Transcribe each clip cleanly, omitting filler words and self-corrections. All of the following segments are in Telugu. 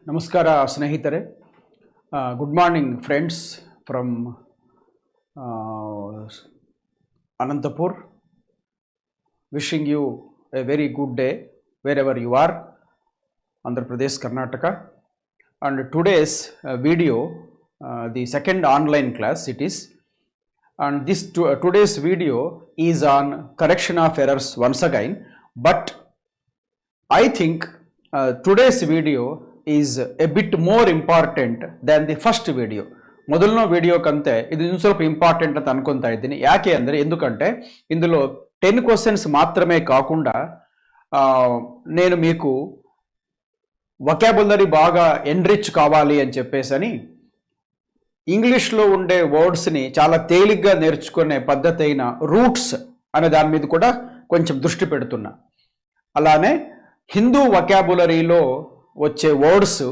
ನಮಸ್ಕಾರ ಸ್ನೇಹಿತರೆ. Good morning friends from Anantapur. Wishing you a very good day wherever you are, Andhra Pradesh, Karnataka. And today's video, the second online class it is, and this today's video is on correction of errors once again, but I think today's video is a bit more important than the first video. ಮೊದಲನೇ ವಿಡಿಯೋ ಕಂತೆ ಇದು ಇನ್ನು ಸ್ವಲ್ಪ ಇಂಪಾರ್ಟೆಂಟ್ ಅಂತ ಅನ್ಕೊಂತಾ ಇದ್ದೀನಿ. ಯಾಕೆ ಅಂದರೆ ఎందుకంటే ఇందులో 10 క్వశ్చన్స్ మాత్రమే కాకుండా నేను మీకు వొకాబులరీ బాగా ఎన్రిచ్ కావాలి అని చెప్పేసని ఇంగ్లీష్లో ఉండే వర్డ్స్ని చాలా తేలిగ్గా నేర్చుకునే పద్ధతి అయిన రూట్స్ అనే దాని మీద కూడా కొంచెం దృష్టి పెడుతున్నా. అలానే హిందూ వొకాబులరీలో వచ్చే వర్డ్స్,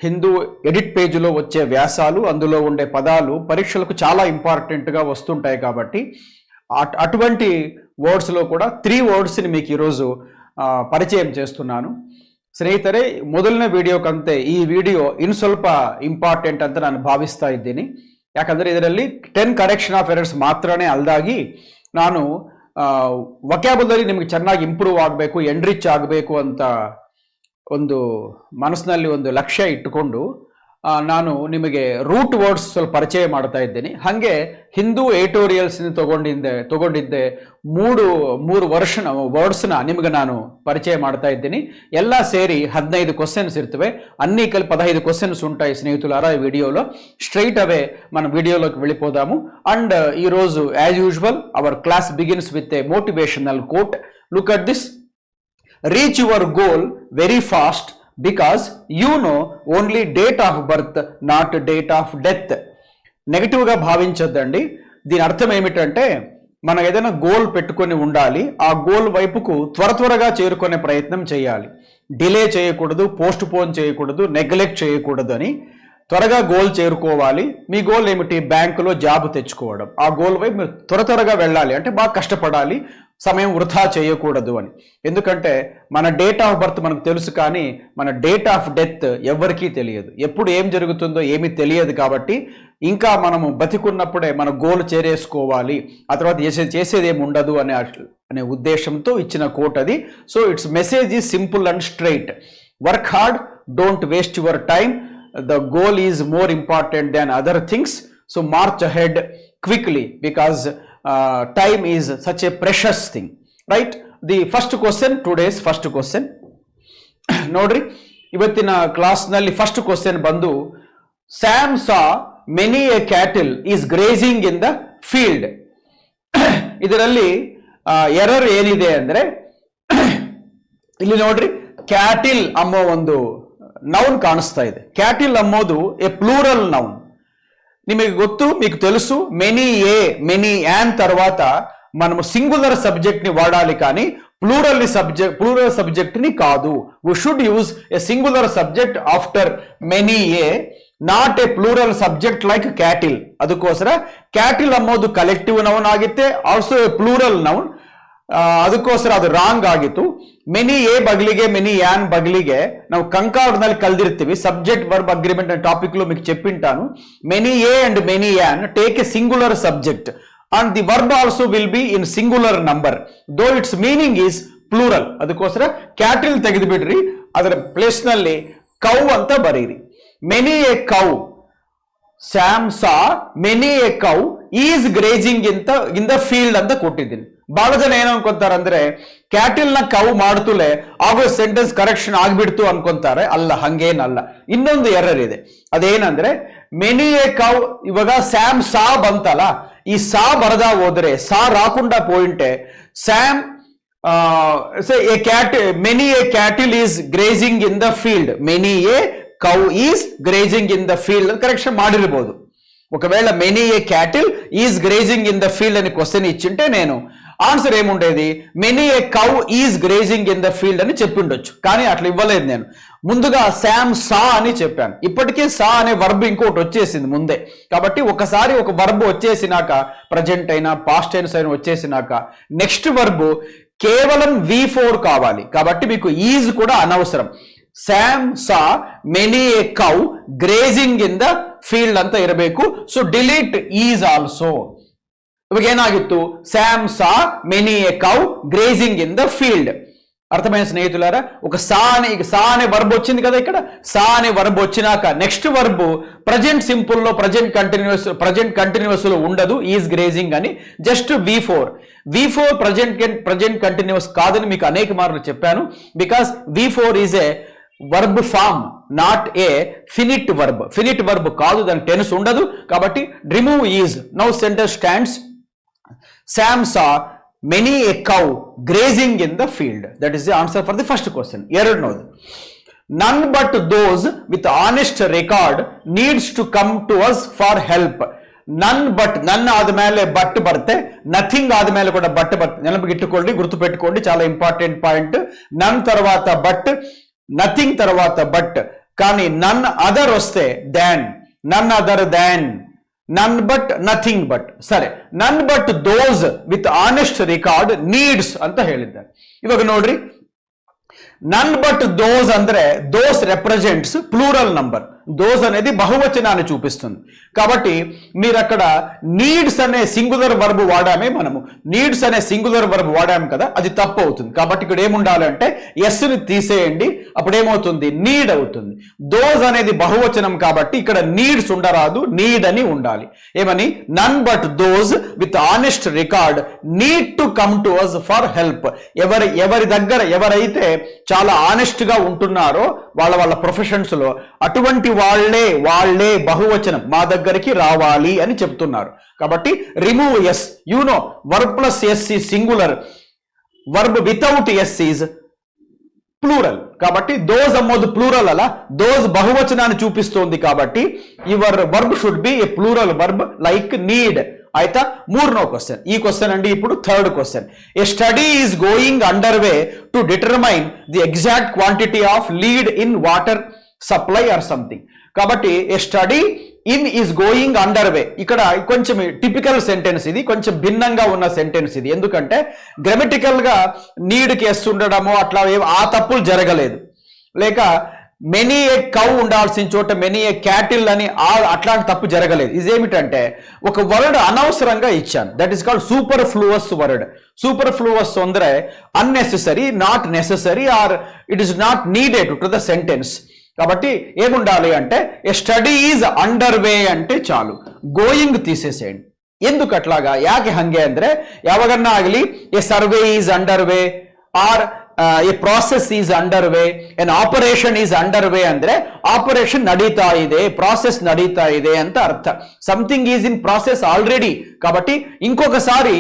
హిందూ ఎడిట్ పేజీలో వచ్చే వ్యాసాలు, అందులో ఉండే పదాలు పరీక్షలకు చాలా ఇంపార్టెంట్గా వస్తుంటాయి. కాబట్టి అటువంటి వర్డ్స్లో కూడా 3 వర్డ్స్ని మీకు ఈరోజు పరిచయం చేస్తున్నాను. ಸ್ನೇಹಿತರೆ, ಮೊದಲನೇ ವಿಡಿಯೋಕ್ಕಂತೆ ಈ ವಿಡಿಯೋ ಇನ್ನು ಸ್ವಲ್ಪ ಇಂಪಾರ್ಟೆಂಟ್ ಅಂತ ನಾನು ಭಾವಿಸ್ತಾ ಇದ್ದೀನಿ. ಯಾಕಂದರೆ ಇದರಲ್ಲಿ 10 ಕರೆಕ್ಷನ್ ಆಫ್ ಎರರ್ಸ್ ಮಾತ್ರನೇ ಅಲ್ದಾಗಿ ನಾನು ವೊಕ್ಯಾಬುಲರಿ ನಿಮಗೆ ಚೆನ್ನಾಗಿ ಇಂಪ್ರೂವ್ ಆಗಬೇಕು, ಎನ್ರಿಚ್ ಆಗಬೇಕು ಅಂತ ಒಂದು ಮನಸ್ಸಿನಲ್ಲಿ ಒಂದು ಲಕ್ಷ್ಯ ಇಟ್ಟುಕೊಂಡು ನಾನು ನಿಮಗೆ ರೂಟ್ ವರ್ಡ್ಸ್ ಸ್ವಲ್ಪ ಪರಿಚಯ ಮಾಡ್ತಾ ಇದ್ದೀನಿ. ಹಾಗೆ ಹಿಂದೂ ಎಡಿಟೋರಿಯಲ್ಸ್ ತಗೊಂಡಿದ್ದೆ ಮೂರು ವರ್ಡ್ಸ್ನ ನಿಮಗೆ ನಾನು పరిచయ ಮಾಡ್ತಾ ఇದ್ದೀನಿ. ಎಲ್ಲ ಸೇರಿ 15 క్వశ్చన్స్ ఇರ್ತವೆ. అన్నీ కలిపి 15 క్వశ్చన్స్ ఉంటాయి స్నేహితులారా ఈ వీడియోలో. స్ట్రైట్ అవే మనం వీడియోలోకి వెళ్ళిపోదాము. అండ్ ఈరోజు as usual our class begins with a motivational quote. Look at this. Reach your goal very fast because you know only date of birth, not date of death. నెగటివ్గా భావించొద్దండి. దీని అర్థం ఏమిటంటే, మనం ఏదైనా గోల్ పెట్టుకొని ఉండాలి, ఆ గోల్ వైపుకు త్వరగా చేరుకునే ప్రయత్నం చేయాలి. డిలే చేయకూడదు, పోస్ట్ పోన్ చేయకూడదు, నెగ్లెక్ట్ చేయకూడదు అని. త్వరగా గోల్ చేరుకోవాలి. మీ గోల్ ఏమిటి? బ్యాంకులో జాబ్ తెచ్చుకోవడం. ఆ గోల్ వైపు మీరు త్వరగా వెళ్ళాలి అంటే బాగా కష్టపడాలి, సమయం వృధా చేయకూడదు అని. ఎందుకంటే మన డేట్ ఆఫ్ బర్త్ మనకు తెలుసు, కానీ మన డేట్ ఆఫ్ డెత్ ఎవరికీ తెలియదు. ఎప్పుడు ఏం జరుగుతుందో ఏమీ తెలియదు. కాబట్టి ఇంకా మనము బతికున్నప్పుడే మన గోల్ చేరేసుకోవాలి, ఆ తర్వాత చేసేది ఏమి ఉండదు అనే ఉద్దేశంతో ఇచ్చిన కోట్ అది. So it's message is simple and straight. Work hard, don't waste your time. The goal is more important than other things. So march ahead quickly because time is such a precious thing, right? The first question, today's first question. Nodri, ಇವತ್ತಿನ ಕ್ಲಾಸ್ ನಲ್ಲಿ ಫಸ್ಟ್ ಕ್ವೆಶ್ಚನ್ ಬಂದು, Sam saw many a cattle is grazing in the field. ಇದರಲ್ಲಿ ಎರರ್ ಏನಿದೆ ಅಂದ್ರೆ, ಇಲ್ಲಿ ನೋಡ್ರಿ, ಕ್ಯಾಟಿಲ್ ಅನ್ನೋ ಒಂದು నౌన్ కాಣಿಸ್ತಾ ಇದೆ. క్యాటిల్ అమ్మోದು ఏ ప్లూరల్ నౌన్. నిಮಗೆ ಗೊತ್ತು, మీకు తెలుసు, మెనీ యాన్ తర్వాత మనము సింగులర్ సబ్జెక్ట్ ని వాడాలి, కానీ ప్లూరల్ సబ్జెక్ట్ ని కాదు. We should use a singular subject after many a, not a plural subject like cattle. ಅದಕ್ಕೋಸ್ಕರ ಕ್ಯಾಟಿಲ್ ಅನ್ನೋದು ಕಲೆಕ್ಟಿವ್ ನೌನ್ ಆಗಿತ್ತೆ, ಆಲ್ಸೋ ಎ ಪ್ಲೂರಲ್ ನೌನ್. ಅದಕ್ಕೋಸ್ಕರ ಅದು ರಾಂಗ್ ಆಗಿತ್ತು. ಮೆನಿ ಎ ಬಗ್ಲಿಗೆ, ಮೆನಿ ಯಾನ್ ಬಗ್ಲಿಗೆ ನಾವು ಕಂಕಾರ್ಡ್ನಲ್ಲಿ ಕಲ್ದಿರ್ತೀವಿ. ಸಬ್ಜೆಕ್ಟ್ ವರ್ಬ್ ಅಗ್ರಿಮೆಂಟ್ ಅనే ಟಾಪಿಕ್ లో మీకు చెప్పింటాను. Many a and many an take a singular subject and the verb also will be in singular number, though its meaning is plural. ಅದಕ್ಕೋಸ್ಕರ ಕ್ಯಾಟಿಲ್ ತೆಗೆದು ಬಿಡ್ರಿ, ಅದರ ಪ್ಲೇಸ್ ನಲ್ಲಿ ಕೌ ಅಂತ ಬರೀರಿ. Many a cow, Sam saw many a cow is grazing in the field ಅಂತ ಕೊಟ್ಟಿದ್ದೀನಿ. ಬಹಳ ಜನ ಏನು ಅನ್ಕೊಂತಾರೆ, ಕ್ಯಾಟಿಲ್ ನ ಕೌ ಮಾಡ್ತಲೇ ಆಗೋ ಸೆಂಟೆನ್ಸ್ ಕರೆಕ್ಷನ್ ಆಗ್ಬಿಡ್ತು ಅನ್ಕೊಂತಾರೆ. ಅಲ್ಲ, ಹಂಗೇನಲ್ಲ. ಇನ್ನೊಂದು ಎರರ್ ಇದೆ. ಅದೇನಂದ್ರೆ, ಮೆನಿ ಎ ಕೌ, ಇವಾಗ ಸ್ಯಾಮ್ ಸಾ ಬಂತಲ್ಲ, ಈ ಸಾ ಬರದಾ ಹೋದ್ರೆ, ಸಾ ರಾಕುಂಡ ಪಾಯಿಂಟೆ ಸ್ಯಾಮ್ many a cattle is grazing in the field, many a cow is grazing in the field correction ಮಾಡಿರ್ಬೋದು. ఒకవేళ many a cattle is grazing in the field అని క్వశ్చన్ ఇచ్చింటే నేను ఆన్సర్ ఏముండేది, many a cow is grazing in the field అని చెప్పిండొచ్చు. కానీ అట్లా ఇవ్వలేదు. నేను ముందుగా శామ్ సా అని చెప్పాను. ఇప్పటికే సా అనే వర్బ్ ఇంకోటి వచ్చేసింది ముందే. కాబట్టి ఒకసారి ఒక వర్బ్ వచ్చేసినాక, ప్రజెంట్ అయినా పాస్ట్ టెన్స్ అయినా వచ్చేసినాక, నెక్స్ట్ వర్బ్ కేవలం V4 కావాలి. కాబట్టి మీకు ఈజ్ కూడా అనవసరం. Sam saw many a cow grazing in the field ಅಂತ ಇರಬೇಕು. So delete is also. ಇವಾಗ ಏನಾಗಿತ್ತು, Sam saw many a cow grazing in the field. అర్థమైన స్నేహితులారా, ఒక సా అనే వర్బ్ వచ్చింది కదా ఇక్కడ. సా అనే వర్బ్ వచ్చినాక నెక్స్ట్ వర్బ్ ప్రజెంట్ సింపుల్ లో ప్రజెంట్ కంటిన్యూస్ లో ఉండదు, ఈజ్ గ్రేజింగ్ అని. జస్ట్ V4 ప్రజెంట్ కంటిన్యూస్ కాదని మీకు అనేక మార్లు చెప్పాను. Because V4 is a verb form, not a finite verb కాదు, దాని టెన్స్ ఉండదు. కాబట్టి remove is. Now sentence stands Sam saw many a cow grazing in the field. That is the answer for the first question. ಎರಡನೇದು, none but those with honest record needs to come to us for help. None ఆదಮೇಲೆ బట్ బర్తే, నథింగ్ ఆదಮೇಲೆ కూడా బట్ బర్తే. నెనపిట్టుకోండి, గుర్తుపెట్టుకోండి, చాలా ఇంపార్టెంట్ పాయింట్. నన్ తర్వాత బట్, నథింగ్ తర్వాత బట్. కానీ నన్ అదర్ వస్తే than, none other than, none but, nothing but. సరే, none but those with honest record needs ಅಂತ ಹೇಳಿದ್ದಾರೆ. ಇವಾಗ ನೋಡ್ರಿ, నన్ బట్ దోస్ ಅಂದ್ರೆ those represents plural number. Those అనేది బహువచనాన్ని చూపిస్తుంది. కాబట్టి మీరు అక్కడ నీడ్స్ అనే సింగులర్ వర్బ్ వాడామే, మనము నీడ్స్ అనే సింగులర్ వర్బ్ వాడాము కదా, అది తప్పు అవుతుంది. కాబట్టి ఇక్కడ ఏముండాలంటే ఎస్ని తీసేయండి, అప్పుడు ఏమవుతుంది, నీడ్ అవుతుంది. దోస్ అనేది బహువచనం కాబట్టి ఇక్కడ నీడ్స్ ఉండరాదు, నీడ్ అని ఉండాలి. ఏమని, none but those with honest record need to come to us for help. ఎవరి దగ్గర ఎవరైతే చాలా ఆనెస్ట్ గా ఉంటున్నారో వాళ్ళ ప్రొఫెషన్స్ లో, అటువంటి వాళ్ళే బహువచనం మా దగ్గరికి రావాలి అని చెప్తున్నారు. కాబట్టి remove s. You know verb plus s is singular, verb without s is plural. కాబట్టి దోస్ అమ్మోదు ప్లూరల్, అలా దోస్ బహువచనాన్ని చూపిస్తోంది. కాబట్టి your verb should be a plural verb like need. అయితే మూడో క్వశ్చన్, ఈ క్వశ్చన్ అండి ఇప్పుడు third question. A study is going under way to determine the exact quantity of lead in water supply or something. కాబట్టి a study in is going under వే, ఇక్కడ కొంచెం టిపికల్ సెంటెన్స్ ఇది, కొంచెం భిన్నంగా ఉన్న సెంటెన్స్ ఇది. ఎందుకంటే గ్రామటికల్ గా నీడ్కి ఎస్ ఉండడము అట్లా ఆ తప్పులు జరగలేదు. లేక మెనీ ఏ కౌ ఉండాల్సిన చోట మెనీ ఏ క్యాటిల్ అని అట్లాంటి తప్పు జరగలేదు. ఇదేమిటంటే ఒక వర్డ్ అనవసరంగా ఇచ్చాను. That is called superfluous word. Superfluous ಅಂದ್ರೆ unnecessary, not necessary, or it is not needed to the sentence. కాబట్టి ఏముండాలి అంటే a study is under way అంటే చాలు, గోయింగ్ తీసేసేయండి. ఎందుకు అట్లాగా, యాಕೆ ಹಂಗೆ ಅಂದ್ರೆ ಯಾವಾಗನ್ನ ಆಗಲಿ a survey is under way or a process is under way, an operation is under way ಅಂದ್ರೆ ಆಪರೇಷನ್ ನಡೀತಾ ಇದೆ, ప్రాసెస్ నడీతా ಇದೆ ಅಂತ అర్థ. Something is in process already. కాబట్టి ఇంకొకసారి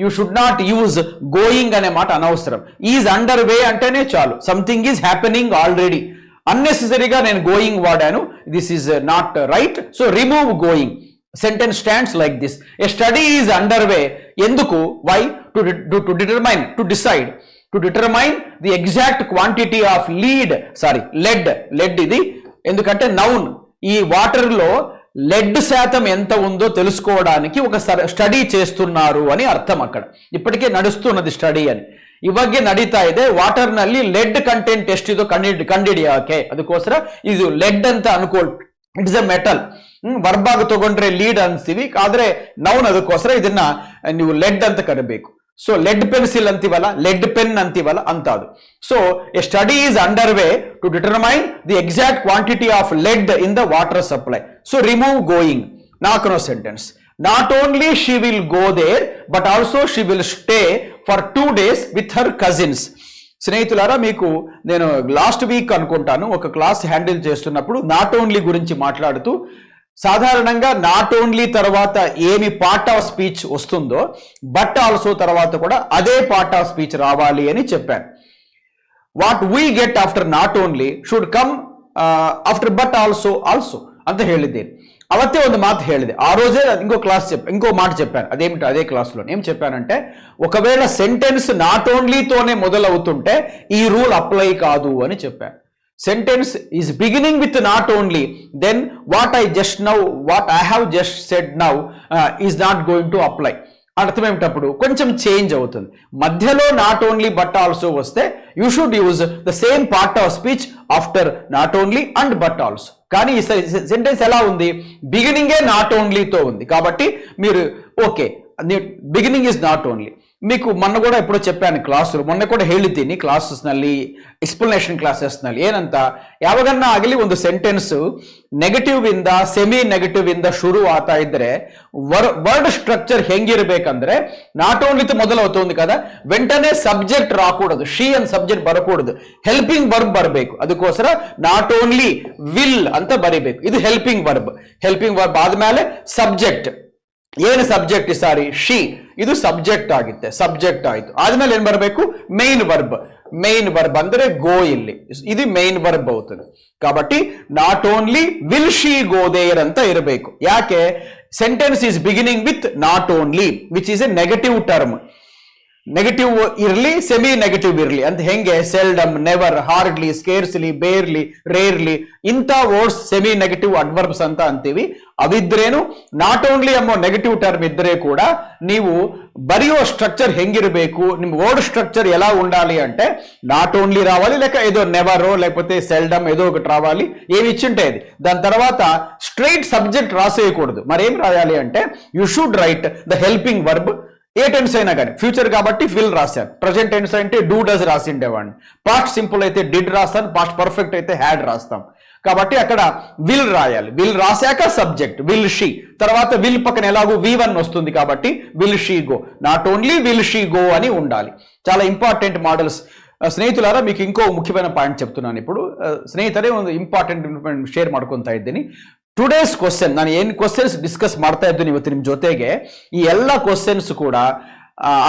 you should not use going అనే మాట అనవసరం. ఈజ్ అండర్ వే అంటేనే చాలు, సంథింగ్ ఈజ్ హ్యాపెనింగ్ ఆల్రెడీ. అన్నెసెసరీగా నేను గోయింగ్ వాడాను, this is not right. So remove going. Sentence stands like this. A study is under way. ఎందుకు, why, to determine, to decide, to determine the exact quantity of lead ఇది. ఎందుకంటే నౌన్, ఈ వాటర్ లో లెడ్ శాతం ఎంత ఉందో తెలుసుకోవడానికి ఒక స్టడీ చేస్తున్నారు అని అర్థం. అక్కడ ఇప్పటికే నడుస్తున్నది స్టడీ అని. ಇವಾಗೆ ನಡೀತಾ ಇದೆ, ವಾಟರ್ ನಲ್ಲಿ ಲೆಡ್ ಕಂಟೆಂಟ್ ಎಷ್ಟಿದೋ ಕಂಡಿಡಿಯಾಕೆ, ಅದಕ್ಕೋಸ್ಕರ ಇದು ಲೆಡ್ ಅಂತ ಅನ್ಕೊಳ್. It's a metal. ವರ್ಬ್ ಆಗಿ ತಗೊಂಡ್ರೆ ಲೀಡ್ ಅನ್ಸ್ತೀವಿ, ಆದ್ರೆ ನೌನ್ ಅದಕ್ಕೋಸ್ಕರ ಇದನ್ನ ನೀವು ಲೆಡ್ ಅಂತ ಕರಿಬೇಕು. ಸೊ ಲೆಡ್ ಪೆನ್ಸಿಲ್ ಅಂತೀವಲ್ಲ, ಲೆಡ್ ಪೆನ್ ಅಂತೀವಲ್ಲ ಅಂತ ಅದು. So a study is under way to determine the exact quantity of lead in the water supply. So remove going. ನಾಲ್ಕನೋ sentence. Not only she will go there, but also she will stay for 2 days with her cousins. స్నేహితులారా, మీకు నేను లాస్ట్ వీక్ అనుకుంటాను ఒక క్లాస్ హ్యాండిల్ చేస్తున్నప్పుడు నాట్ ఓన్లీ గురించి మాట్లాడుతూ, సాధారణంగా నాట్ ఓన్లీ తర్వాత ఏమి పార్ట్ ఆఫ్ స్పీచ్ వస్తుందో బట్ ఆల్సో తర్వాత కూడా అదే పార్ట్ ఆఫ్ స్పీచ్ రావాలి అని చెప్పాను. What we get after not only should come after but also ಅಂತ ಹೇಳಿದ್ದೇನೆ. ಅವತ್ತೇ ಒಂದು ಮಾತು ಹೇಳಿದೆ, ಆ రోజే ఇంకో మాట చెప్పాను. అదేమిటి, అదే క్లాస్లో ఏం చెప్పానంటే, ఒకవేళ సెంటెన్స్ నాట్ ఓన్లీతోనే మొదలవుతుంటే ఈ రూల్ అప్లై కాదు అని చెప్పాను. Sentence is beginning with not only, then what I have just said now is not going to apply. అర్థం ఏమిటప్పుడు కొంచెం చేంజ్ అవుతుంది. మధ్యలో నాట్ ఓన్లీ బట్ ఆల్సో వస్తే you should use the same part of speech after not only and but also. కానీ ఈ సెంటెన్స్ ఎలా ఉంది, బిగినింగే నాట్ ఓన్లీతో ఉంది కాబట్టి మీరు okay beginning is not only. మీకు మొన్న కూడా ఎప్పుడో చెప్పాను ಕ್ಲಾಸರು, ಮೊನ್ನೆ ಕೂಡ ಹೇಳಿದ್ದೀನಿ ಕ್ಲಾಸಸ್ನಲ್ಲಿ ಎಕ್ಸ್ಪ್ಲನೇಷನ್ ಕ್ಲಾಸಸ್ನಲ್ಲಿ ಏನಂತ, ಯಾವಾಗನ್ನ ಆಗಲಿ ಒಂದು ಸೆಂಟೆನ್ಸ್ ನೆಗೆಟಿವ್ ಇಂದ ಸೆಮಿ ನೆಗೆಟಿವ್ ಇಂದ ಶುರು ಆಗ್ತಾ ಇದ್ರೆ ವರ್ಡ್ ಸ್ಟ್ರಕ್ಚರ್ ಹೆಂಗಿರ್ಬೇಕಂದ್ರೆ ನಾಟ್ ಓನ್ಲಿ ಮೊದಲು అవుతుంది కదా, వెంటనే సబ్జెక్ట్ రాకూడదు, షీ అండ్ సబ్జెక్ట్ బరకూడదు, ಹೆಲ್ಪಿಂಗ್ ವರ್ಬ್ ಬರಬೇಕು. ಅದಕ್ಕೋಸ್ಕರ ನಾಟ್ ಓನ್ಲಿ ವಿಲ್ ಅಂತ ಬರಿಬೇಕು. ಇದು ಹೆಲ್ಪಿಂಗ್ ವರ್ಬ್. ಹೆಲ್ಪಿಂಗ್ ವರ್ಬ್ ಆದ್ಮೇಲೆ ಸಬ್ಜೆಕ್ಟ್, ಏನು ಸಬ್ಜೆಕ್ಟ್ ಸಾರಿ ಶಿ, ಇದು ಸಬ್ಜೆಕ್ಟ್ ಆಗುತ್ತೆ, ಸಬ್ಜೆಕ್ಟ್ ಆಯ್ತು. ಆದ್ಮೇಲೆ ಏನ್ ಬರಬೇಕು, ಮೇನ್ ವರ್ಬ್. ಮೇನ್ ವರ್ಬ್ ಅಂದ್ರೆ ಗೋ, ಇಲ್ಲಿ ಇದು ಮೇನ್ ವರ್ಬ್ అవుతుంది. కాబట్టి not only will she go there ಅಂತ ಇರಬೇಕು. ಯಾಕೆ, sentence is beginning with not only which is a negative term. Negative ಇರ್ಲಿ ಸೆಮಿ ನೆಗೆಟಿವ್ ಇರ್ಲಿ ಅಂತ ಹೆಂಗೆ, seldom, never, hardly, scarcely, barely, rarely ಇಂಥ ವರ್ಡ್ಸ್ ಸೆಮಿ ನೆಗೆಟಿವ್ ಅಡ್ವರ್ಬ್ಸ್ ಅಂತ ಅಂತೀವಿ. ಅವಿದ್ರೇನು ನಾಟ್ ಓನ್ಲಿ ಎಂಬ ನೆಗೆಟಿವ್ ಟರ್ಮ್ ಇದ್ರೆ ಕೂಡ ನೀವು బరియో స్ట్రక్చర్ హెంగిరಬೇಕು, ನಿಮ್ಮ వర్డ్ స్ట్రక్చర్ ఎలా ఉండాలి అంటే నాట్ ఓన్లీ రావాలి, లేక ఏదో నెవరో లేకపోతే సెల్డమ్ ఏదో ఒకటి రావాలి, ఏమి ఇచ్చింటే అది. దాని తర్వాత స్ట్రైట్ సబ్జెక్ట్ రాసేయకూడదు. మరి ఏం రాయాలి అంటే you should write the helping verb. ఏ టెన్స్ అయినా కానీ, ఫ్యూచర్ కాబట్టి విల్ రాశాను, ప్రజెంట్ టెన్స్ అంటే డూ డస్ రాసిండేవాడిని, పాస్ట్ సింపుల్ అయితే డిడ్ రాస్తాను, పాస్ట్ పర్ఫెక్ట్ అయితే హ్యాడ్ రాస్తాం. కాబట్టి అక్కడ విల్ రాయాలి. విల్ రాశాక సబ్జెక్ట్ విల్ షీ, తర్వాత విల్ పక్కన ఎలాగో V1 వస్తుంది కాబట్టి will she go, not only will she go అని ఉండాలి. చాలా ಇಂಪಾರ್ಟೆಂಟ್ ಮಾಡಲ್ಸ್. ಸ್ನೇಹಿತುಲಾರ మీకు ఇంకో ముఖ్యమైన పాయింట్ చెప్తున్నాను ఇప్పుడు. ಸ್ನೇಹಿತರೆ ಒಂದು ಇಂಪಾರ್ಟೆಂಟ್ ಶೇರ್ ಮಾಡ್ಕೊತಾ ಇದ್ದೀನಿ. ಟುಡೇಸ್ ಕ್ವಶನ್, ನಾನು ಏನು ಕ್ವಶನ್ಸ್ ಡಿಸ್ಕಸ್ ಮಾಡ್ತಾ ಇದ್ದೀನಿ ಇವತ್ತು ನಿಮ್ಮ ಜೊತೆಗೆ, ಈ ಎಲ್ಲ ಕ್ವಶನ್ಸ್ ಕೂಡ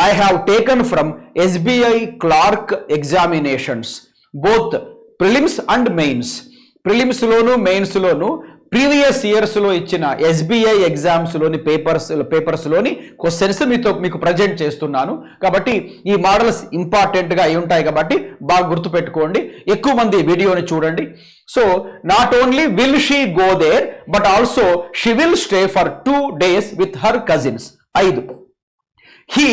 I have taken from SBI Clarke examinations, both prelims and mains. Prelims loan mains loan previous years లో ఇచ్చిన SBI ఎగ్జామ్స్ లోని పేపర్స్ లోని క్వశ్చన్స్ మీకు ప్రజెంట్ చేస్తున్నాను. కాబట్టి ఈ మోడల్స్ ఇంపార్టెంట్ గా అయి ఉంటాయి కాబట్టి బాగా గుర్తు పెట్టుకోండి, ఎక్కువ మంది వీడియోని చూడండి. So not only will she go there but also she will stay for 2 days with her cousins. 5 he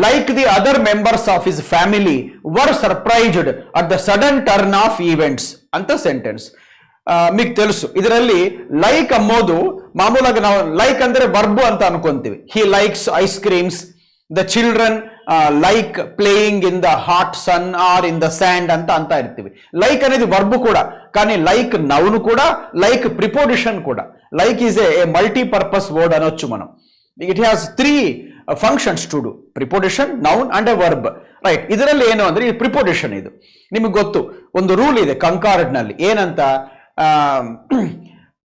like the other members of his family were surprised at the sudden turn of events ಅಂತ ಸೆಂಟೆನ್ಸ್. మీకు తెలుసు ಇದರಲ್ಲಿ ಲೈಕ್ ಅನ್ನೋದು ಮಾಮೂಲಾಗಿ ನಾವು ಲೈಕ್ ಅಂದ್ರೆ ವರ್ಬ್ ಅಂತ ಅನ್ಕೊಂತೀವಿ. He likes ice creams, the children like playing in the hot sun or in the sand ಅಂತ ಇರ್ತೀವಿ. ಲೈಕ್ అనేది ವರ್ಬ್ ಕೂಡ, కానీ లైక్ నౌన్ కూడా, లైక్ ప్రిపోజిషన్ కూడా. Like is a multipurpose word అనొచ్చు మనం. It has 3 functions to do, preposition, noun and a verb. Right, ಇದರಲ್ಲಿ ಏನು ಅಂದ್ರೆ ಇದು ಪ್ರಿಪೋಸಿಷನ್. ಇದು ನಿಮಗೆ ಗೊತ್ತು, ಒಂದು ರೂಲ್ ಇದೆ ಕಂಕಾರ್ಡ್ ನಲ್ಲಿ, ಏನಂತ,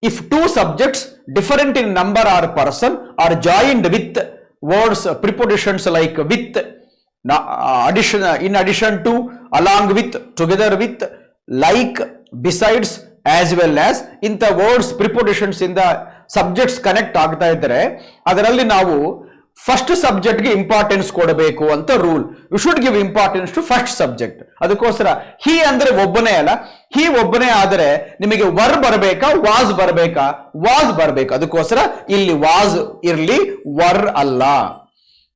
if 2 subjects different in number or person are joined with words prepositions like with, addition, in addition to, along with, together with, like, besides, as well as ಇಂಥ ವರ್ಡ್ಸ್ ಪ್ರಿಪೋಸಿಷನ್ಸ್ ಇಂದ ಸಬ್ಜೆಕ್ಟ್ಸ್ ಕನೆಕ್ಟ್ ಆಗ್ತಾ ಇದ್ರೆ ಅದರಲ್ಲಿ ನಾವು ಫಸ್ಟ್ ಸಬ್ಜೆಕ್ಟ್ಗೆ ಇಂಪಾರ್ಟೆನ್ಸ್ ಕೊಡಬೇಕು ಅಂತ rule. You should give importance to first subject. ಅದಕ್ಕೋಸ್ಕರ ಹಿ ಅಂದ್ರೆ ಒಬ್ಬನೇ ಅಲ್ಲ, ಹಿ ಒಬ್ಬನೇ ಆದರೆ ನಿಮಗೆ ವರ್ ಬರಬೇಕಾ, ವಾಸ್ ಬರಬೇಕಾ, ವಾಸ್ ಬರಬೇಕು. ಅದಕ್ಕೋಸ್ಕರ ಇಲ್ಲಿ ವಾಸ್ ಇರ್ಲಿ, ವರ್ ಅಲ್ಲ.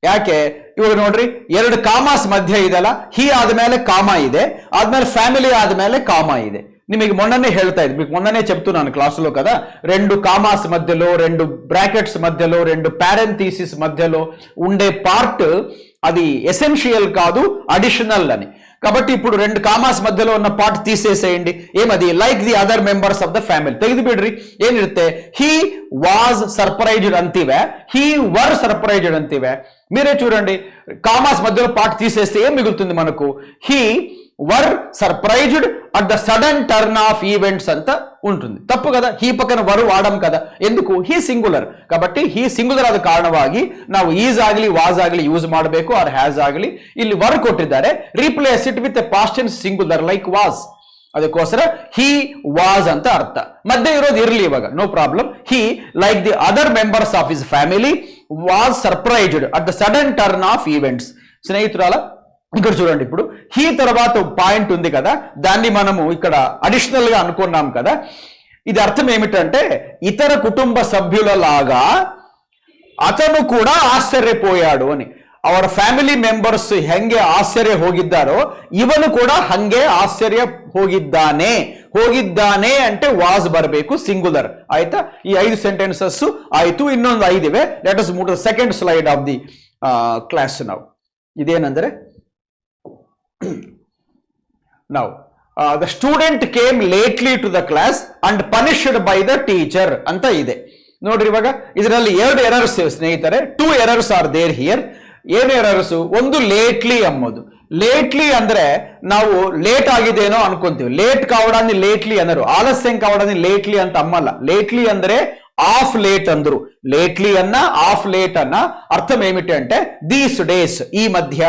ಯಾಕೆ, ಇವಾಗ ನೋಡ್ರಿ 2 ಕಾಮಾಸ್ ಮಧ್ಯೆ ಇದೆಲ್ಲ, ಹಿ ಆದ್ಮೇಲೆ ಕಾಮ ಇದೆ, ಆದ್ಮೇಲೆ ಫ್ಯಾಮಿಲಿ ಆದ್ಮೇಲೆ ಕಾಮ ಇದೆ. ನಿಮಗೆ మొన్ననే ಹೇಳ್ತಾ ಇದ್ದೆ, మీకు మొన్ననే చెప్తున్నాను క్లాసులో కదా, 2 కామాస్ మధ్యలో, 2 బ్రాకెట్స్ మధ్యలో, 2 పారెంథీసిస్ మధ్యలో ఉండే పార్ట్ అది ఎసెన్షియల్ కాదు, అడిషనల్ అని. కాబట్టి ఇప్పుడు 2 కామాస్ మధ్యలో ఉన్న పార్ట్ తీసేసేయండి. ఏమది, like the other members of the family ತೆಗೆದು ಬಿಡ್ರಿ. ಏನಿರುತ್ತೆ, ಹಿ ವಾಸ್ ಸರ್ಪ್ರೈಸ್ಡ್ ಅಂತೀವೆ, హీ వర్ సర్ప్రైజ్డ్ అంತೀವೆ. మీరే చూడండి, కామాస్ మధ్యలో పార్ట్ తీసేస్తే ఏం మిగులుతుంది మనకు, he were surprised at the sudden turn of events ಅಂತ ఉంటుంది. ತಪ್ಪು కదా, ಹೀ ಪಕ್ಕನ ವರ್ ವಾಡಂ కదా, ఎందుకు, ಹೀ ಸಿಂಗುಲರ್ కాబట్టి ಹೀ ಸಿಂಗುಲರ್ ಆದ ಕಾರಣವಾಗಿ ನಾವು ಈಸ್ ಆಗಲಿ ವಾಸ್ ಆಗಲಿ ಯೂಸ್ ಮಾಡಬೇಕು, ಆರ್ ಹ್ಯಾಸ್ ಆಗಲಿ. ಇಲ್ಲಿ ವರ್ ಕೊಟ್ಟಿದ್ದಾರೆ, replace it with a past tense singular like was. ಅದಕ್ಕೋಸ್ಕರ ಹಿ ವಾಸ್ ಅಂತ ಅರ್ಥ. ಮಧ್ಯೆ ಇರೋದು ಇರಲಿ ಇವಾಗ, no problem. He like the other members of his family was surprised at the sudden turn of events. స్నేహితురాల ఇక్కడ చూడండి, ఇప్పుడు హీ తర్వాత పాయింట్ ఉంది కదా, దాన్ని మనము ఇక్కడ అడిషనల్ గా అనుకున్నాం కదా. ఇది అర్థం ఏమిటంటే, ఇతర కుటుంబ సభ్యుల లాగా ಅತನು ಕೂಡ ಆಶ್ಚರ್ಯಪೋಯಾಡು అని ಅವರ ಫ್ಯಾಮಿಲಿ ಮೆಂಬರ್ಸ್ ಹೆಂಗೆ ಆಶ್ಚರ್ಯ ಹೋಗಿದ್ದಾರೋ ಇವನು ಕೂಡ ಹಂಗೆ ಆಶ್ಚರ್ಯ ಹೋಗಿದ್ದಾನೆ అంటే ವಾಸ್ ಬರಬೇಕು ಸಿಂಗುಲರ್ ಆಯ್ತಾ ಈ 5 ಸೆಂಟೆನ್ಸಸ್ ಆಯ್ತು ಇನ್ನೊಂದು 5 ಇವೆ let us move to the second slide of the class now ಇದೇನಂದ್ರೆ now the student came lately to the class and punished by the teacher ಅಂತ ಇದೆ ನೋಡ್ರಿ ಇವಾಗ ಇದರಲ್ಲಿ 2 ಎರರ್ಸ್ ಸ್ನೇಹಿತರೆ 2 ಎರರ್ಸ್ ಆರ್ ದೇರ್ ಹಿಯರ್ ಏನು ಎರರ್ಸ್ ಒಂದು ಲೇಟ್ಲಿ ಅನ್ನೋದು లేట్లీ ಅಂದ್ರೆ ನಾವು ಲೇಟ್ ಆಗಿದೇನೋ ಅನ್ಕೊಂತೀವಿ ಲೇಟ್ కావడాన్ని లేట్లీ అన్నారు ఆలస్యం కావడాన్ని లేట్లీ ಅಂತ అమ్మಲ್ಲ లేట్లీ ಅಂದ್ರೆ ఆఫ్ లేట్ అందరు లేట్లీ అన్న ఆఫ్ లేట్ అన్న అర్థం ఏమిటి అంటే దీస్ డేస్ ఈ మధ్య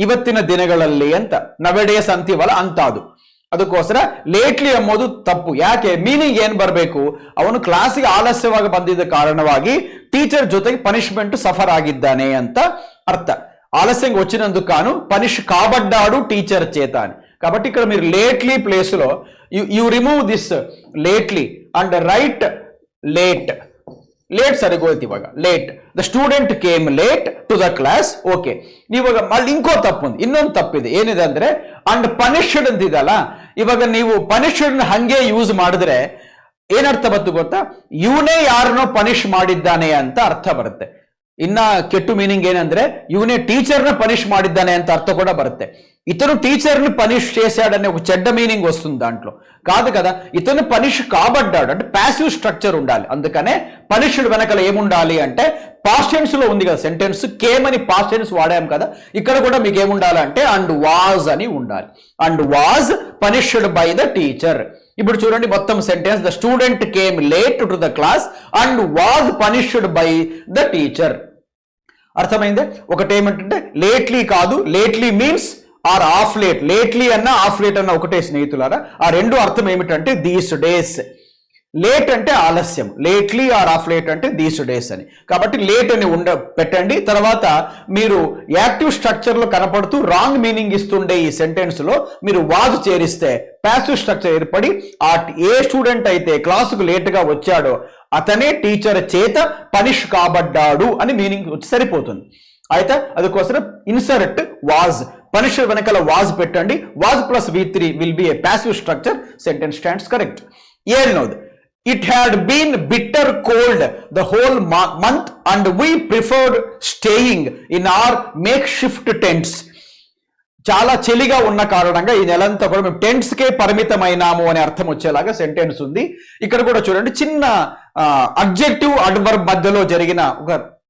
ಇವತ್ತಿನ ದಿನಗಳಲ್ಲಿ ಅಂತ ನವೆಡೇಸ್ ಅಂತೀವಲ್ಲ ಅಂತ ಅದಕ್ಕೋಸ್ಕರ ಲೇಟ್ಲಿ ಅನ್ನೋದು ತಪ್ಪು ಯಾಕೆ ಮೀನಿಂಗ್ ಏನ್ ಬರಬೇಕು ಅವನು ಕ್ಲಾಸಿಗೆ ಆಲಸ್ಯವಾಗಿ ಬಂದಿದ್ದ ಕಾರಣವಾಗಿ టీచర్ ಜೊತೆಗೆ పనిష్మెంట్ సఫర్ ಆಗಿದ್ದಾನೆ ಅಂತ అర్థ ఆలస్యంగా వచ్చినందుకు కాను పనిష్ కాబడ్డాడు టీచర్ చేత అని కాబట్టి ఇక్కడ మీరు లేట్లీ ప్లేస్ లో you remove this lately and write late సరిపోతుంది ఇವಾಗ late the student came late to the class okay ಇವಾಗ ಮళ్ళీ ఇంకో ತಪ್ಪು ఉంది ಇನ್ನೊಂದು ತಪ್ಪಿದೆ ಏನಿದೆ ಅಂದ್ರೆ ಅಂಡ್ ಪನಿಷ್ಡ್ ಅಂತಿದಲ್ಲ ಇವಾಗ ನೀವು ಪನಿಷ್ಡ್ ಹಂಗೆ ಯೂಸ್ ಮಾಡಿದ್ರೆ ಏನರ್ಥ ಬತ್ತು ಗೊತ್ತಾ ಇವನೇ ಯಾರನ್ನೋ ಪನಿಷ್ ಮಾಡಿದ್ದಾನೆ ಅಂತ ಅರ್ಥ ಬರುತ್ತೆ ಇನ್ನ ಕೆಟ್ಟು ಮೀನಿಂಗ್ ಏನಂದ್ರೆ ಇವನೇ టీచర్ని పనిష్ ಮಾಡಿದ್ದಾನೆ ಅಂತ అర్థ కూడా బರುತ್ತೆ ఇతను టీచర్ని పనిష్ చేశాడనే ఒక చెడ్డ మీనింగ్ వస్తుంది దాంట్లో కాదు కదా ఇతను పనిష్ కాబడ్డాడు అంటే ప్యాసివ్ స్ట్రక్చర్ ఉండాలి అందుకనే పనిష్డ్ వెనకల ఏముండాలి అంటే పాస్ట్ టెన్స్ లో ఉంది కదా సెంటెన్స్ కేమ్ అని పాస్ట్ టెన్స్ వాడాం కదా ఇక్కడ కూడా మీకు ఏముండాలి అంటే అండ్ వాజ్ అని ఉండాలి and was punished by the teacher ఇప్పుడు చూడండి మొత్తం sentence the student came late to the class and was punished by the teacher అర్థమైందే ఒకటి ఏమంటే లేట్లీ కాదు lately means or of late lately అన్న ఆఫ్ లేట్ అన్న ఒకటే స్నేహితులారా ఆ రెండు అర్థం ఏమిటంటే దీస్ డేస్ లేట్ అంటే ఆలస్యం లేట్లీ ఆర్ ఆఫ్ లేట్ అంటే దీస్ డేస్ అని కాబట్టి లేట్ అని పెట్టండి తర్వాత మీరు యాక్టివ్ స్ట్రక్చర్ లో కనపడుతూ రాంగ్ మీనింగ్ ఇస్తుండే ఈ సెంటెన్స్ లో మీరు వాజ్ చేరిస్తే ప్యాసివ్ స్ట్రక్చర్ ఏర్పడి ఆ ఏ స్టూడెంట్ అయితే క్లాసుకు లేట్ గా వచ్చాడో అతనే టీచర్ చేత పనిష్ కాబడ్డాడు అని మీనింగ్ సరిపోతుంది అయితే అందుకోసం ఇన్సర్ట్ వాజ్ పనిష్ వెనకాల వాజ్ పెట్టండి was plus V3 will be a passive structure sentence stands correct ఏనోది It had been bitter cold the whole month and we preferred staying in our makeshift tents. చాలా చలిగా ఉన్న కారణంగా ఈ నెలంతా కూడా మేము టెంట్స్ కే పరిమితమైనాము అనే అర్థం వచ్చేలాగా సెంటెన్స్ ఉంది ఇక్కడ కూడా చూడండి చిన్న అడ్జెక్టివ్ అడ్వర్బ్ మధ్యలో జరిగిన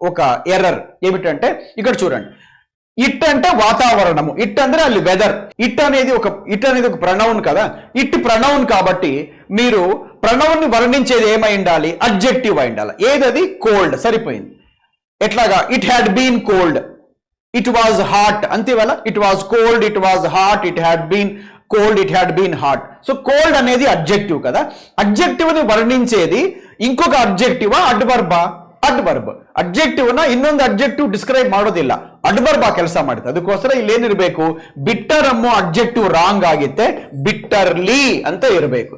ఒక ఎర్రర్ ఏమిటంటే ఇక్కడ చూడండి ఇట్ అంటే వాతావరణము ఇట్ అంటే అది వెదర్ ఇట్ అనేది ఒక ప్రొనౌన్ కదా ఇట్ ప్రొనౌన్ కాబట్టి మీరు ప్రొనౌన్ ని వర్ణించేది ఏమై ఉండాలి అడ్జెక్టివ్ అయి ఉండాలి ఏదది కోల్డ్ సరిపోయింది ఎట్లాగా it had been cold it was hot అంతేవల్ల it was cold it was hot it had been cold it had been hot so cold అనేది అడ్జెక్టివ్ కదా అడ్జెక్టివ్ ని వర్ణించేది ఇంకొక అడ్జెక్టివా అడ్వర్బా ಅಡ್ವರ್ಬ್ ಅಡ್ಜೆಕ್ಟಿವ್ ನ ಇನ್ನೊಂದು ಅಡ್ಜೆಕ್ಟಿವ್ ಡಿಸ್ಕ್ರೈಬ್ ಮಾಡೋದಿಲ್ಲ ಅಡ್ವರ್ಬ್ ಆ ಕೆಲಸ ಮಾಡುತ್ತೆ ಅದಕ್ಕೋಸ್ಕರ ಇಲ್ಲಿ ಏನಿರಬೇಕು ಬಿಟ್ಟರ್ ಅನ್ನೋ ಅಡ್ಜೆಕ್ಟಿವ್ ರಾಂಗ್ ಆಗಿತ್ತೆ ಬಿಟ್ಟರ್ಲಿ ಅಂತ ಇರಬೇಕು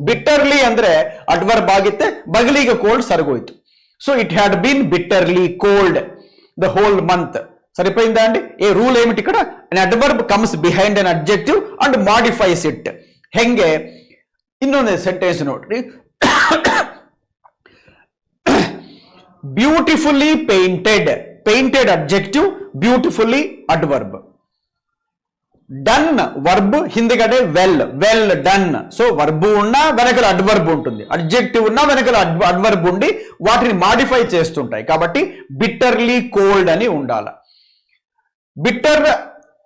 ಬಿಟ್ಟರ್ಲಿ ಅಂದ್ರೆ ಅಡ್ವರ್ಬ್ ಆಗಿತ್ತೆ ಬಗಲಿಗೆ ಕೋಲ್ಡ್ ಸರಿಗೋಯ್ತು so it had been bitterly cold the whole month సరిపోయిందా అండి ఏ రూల్ ఏమిటి ఇక్కడ an adverb comes behind an adjective and modifies it ಹೆಂಗೆ ಇನ್ನೊಂದು ಸೆಂಟೆನ್ಸ್ ನೋಡ್ರಿ beautifully painted adjective beautifully adverb done verb హిందిగడే వెల్ డన్ సో వర్బ్ ఉన్నా వెనకల అడ్వర్బ్ ఉంటుంది అడ్జెక్టివ్ ఉన్నా వెనకల అడ్వర్బ్ ఉండి వాటిని మాడిఫై చేస్తుంటాయి కాబట్టి బిట్టర్లీ కోల్డ్ అని ఉండాలి బిట్టర్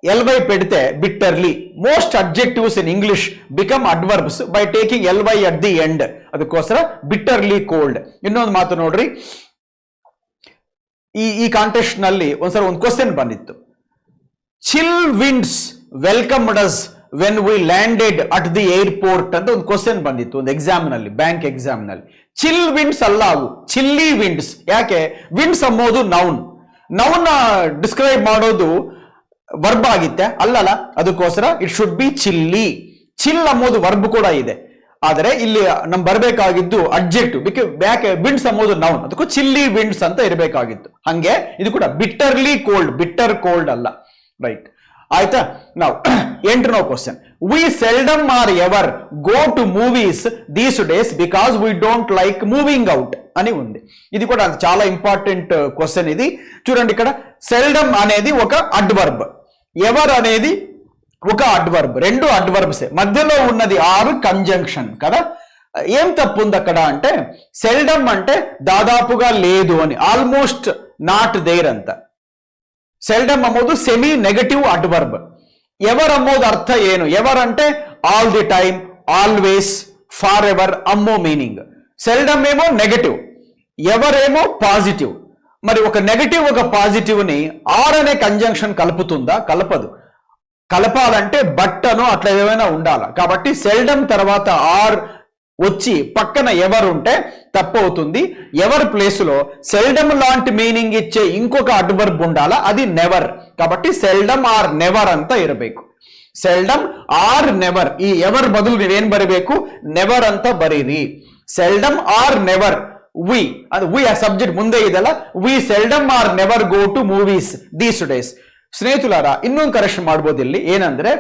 ఎల్వై పెడితే bitterly most adjectives in English become adverbs by taking LY at the end ಅದಕ್ಕೋಸ್ಕರ ಬಿಟ್ಟರ್ಲಿ ಕೋಲ್ಡ್ ಇನ್ನೊಂದು ಮಾತು ನೋಡ್ರಿ ಈ ಕಾಂಟೆಸ್ಟ್ ನಲ್ಲಿ ಒಂದ್ಸಲ ಒಂದು ಕ್ವೆಶ್ಚನ್ ಬಂದಿತ್ತು chill winds welcomed us when we landed at the airport ಅಂತ ಒಂದು ಕ್ವೆಶ್ಚನ್ ಬಂದಿತ್ತು ಒಂದು ಎಕ್ಸಾಮ್ ನಲ್ಲಿ ಬ್ಯಾಂಕ್ ಎಕ್ಸಾಮ್ ನಲ್ಲಿ ಚಿಲ್ ವಿಂಡ್ಸ್ ಅಲ್ಲ ಅವು ಚಿಲ್ಲಿ ವಿಂಡ್ಸ್ ಯಾಕೆ ವಿಂಡ್ಸ್ ಅನ್ನೋದು ನೌನ್ ಡಿಸ್ಕ್ರೈಬ್ ಮಾಡೋದು ವರ್ಬ್ ಆಗಿತ್ತೆ ಅಲ್ಲಲ್ಲ ಅದಕ್ಕೋಸ್ಕರ it should be chilli chill ಅನ್ನೋದು ವರ್ಬ್ ಕೂಡ ಇದೆ ಆದರೆ ಇಲ್ಲಿ ನಮ್ ಬರಬೇಕಾಗಿದ್ದು ಅಡ್ಜೆಕ್ಟಿವ್, ಯಾಕೆ ವಿಂಡ್ಸ್ ಅನ್ನೋದು ನೌನ್, ಅದಕ್ಕೂ ಚಿಲ್ಲಿ ವಿಂಡ್ಸ್ ಅಂತ ಇರಬೇಕಾಗಿತ್ತು. ಹಂಗೆ ಇದು ಕೂಡ ಬಿಟ್ಟರ್ಲಿ ಕೋಲ್ಡ್, ಬಿಟ್ಟರ್ ಕೋಲ್ಡ್ ಅಲ್ಲ. ರೈಟ್, ಆಯ್ತಾ? ನಾವು 8ನೇ question, we seldom or ever go to movies these days because we don't like moving out అని ఉంది. ఇది కూడా చాలా ఇంపార్టెంట్ క్వశ్చన్. ఇది చూడండి, ఇక్కడ సెల్డమ్ అనేది ఒక అడ్వర్బ్, ఎవర్ అనేది ఒక అడ్వర్బ్, రెండు అడ్వర్బ్సే, మధ్యలో ఉన్నది ఆర్ కంజంక్షన్ కదా. ఏం తప్పు ఉంది అక్కడ అంటే సెల్డమ్ అంటే దాదాపుగా లేదు అని, ఆల్మోస్ట్ నాట్ దేర్ ಅಂತ. ಸೆಲ್ಡಮ್ ಅನ್ನೋದು ಸೆಮಿ ನೆಗೆಟಿವ್ ಅಡ್ವರ್ಬ್. ಎವರ್ ಅನ್ನೋದು ಅರ್ಥ ಏನು? ಎವರ್ అంటే all the time, always, for ever అమ్మో మీనింగ్. సెల్డమ్ ఏమో నెగటివ్, ఎవర్ ఏమో పాజిటివ్. మరి ఒక నెగటివ్ ఒక పాజిటివ్ ని ఆర్ అనే కంజంక్షన్ కలుపుతుందా? కలపదు. కలపాలంటే బట్ అనో అట్లా ఏమైనా ఉండాలా. కాబట్టి సెల్డమ్ తర్వాత ఆర్ వచ్చి పక్కన ఎవర్ ఉంటే తప్పు అవుతుంది. ఎవర్ ప్లేస్ లో సెల్డమ్ లాంటి మీనింగ్ ఇచ్చే ఇంకొక అడ్వర్బ్ ఉండాలా, అది నెవర్. కాబట్టి సెల్డమ్ ఆర్ నెవర్ ಅಂತ ಇರಬೇಕು. ಸೆಲ್ಡಮ್ ಆರ್ ನೆವರ್, ಈ ಎವರ್ ಬದಲು ನೀವೇನ್ ಬರೀಬೇಕು? ನೆವರ್ ಅಂತ ಬರೀರಿ. ಸೆಲ್ಡಮ್ ಆರ್ ನೆವರ್, ವಿ ಅದು ವಿ ಆ ಸಬ್ಜೆಕ್ಟ್ ಮುಂದೆ ಇದೆಲ್ಲ, we seldom or never go to movies these days. ಸ್ನೇಹಿತುಲಾರ, ಇನ್ನೊಂದು ಕರೆಕ್ಷನ್ ಮಾಡ್ಬೋದು ಇಲ್ಲಿ. ಏನಂದ್ರೆ